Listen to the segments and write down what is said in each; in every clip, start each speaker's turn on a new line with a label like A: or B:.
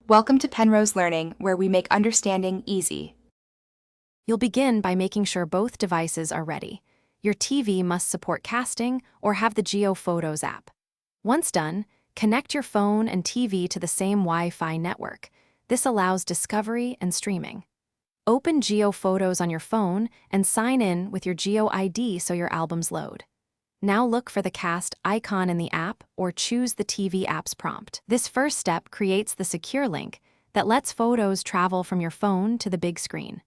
A: Welcome to Penrose Learning, where we make understanding easy.
B: You'll begin by making sure both devices are ready. Your TV must support casting or have the Geo Photos app. Once done, connect your phone and TV to the same Wi-Fi network. This allows discovery and streaming. Open Geo Photos on your phone and sign in with your Geo ID so your albums load. Now look for the cast icon in the app or choose the TV app's prompt. This first step creates the secure link that lets photos travel from your phone to the big screen.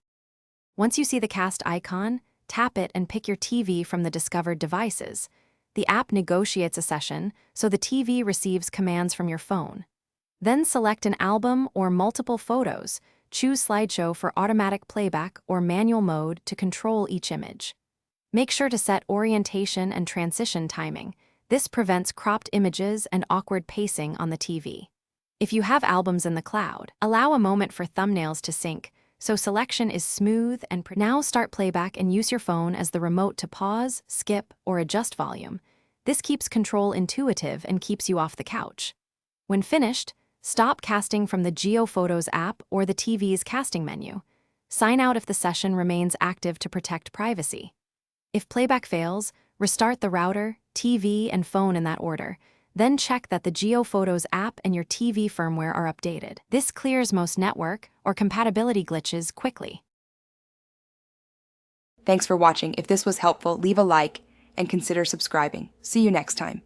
B: Once you see the cast icon, tap it and pick your TV from the discovered devices. The app negotiates a session, so the TV receives commands from your phone. Then select an album or multiple photos. Choose slideshow for automatic playback or manual mode to control each image. Make sure to set orientation and transition timing. This prevents cropped images and awkward pacing on the TV. If you have albums in the cloud, allow a moment for thumbnails to sync, so selection is smooth and now start playback and use your phone as the remote to pause, skip, or adjust volume. This keeps control intuitive and keeps you off the couch. When finished, stop casting from the Geo Photos app or the TV's casting menu. Sign out if the session remains active to protect privacy. If playback fails, restart the router, TV, and phone in that order. Then check that the Geo Photos app and your TV firmware are updated. This clears most network or compatibility glitches quickly.
A: Thanks for watching. If this was helpful, leave a like and consider subscribing. See you next time.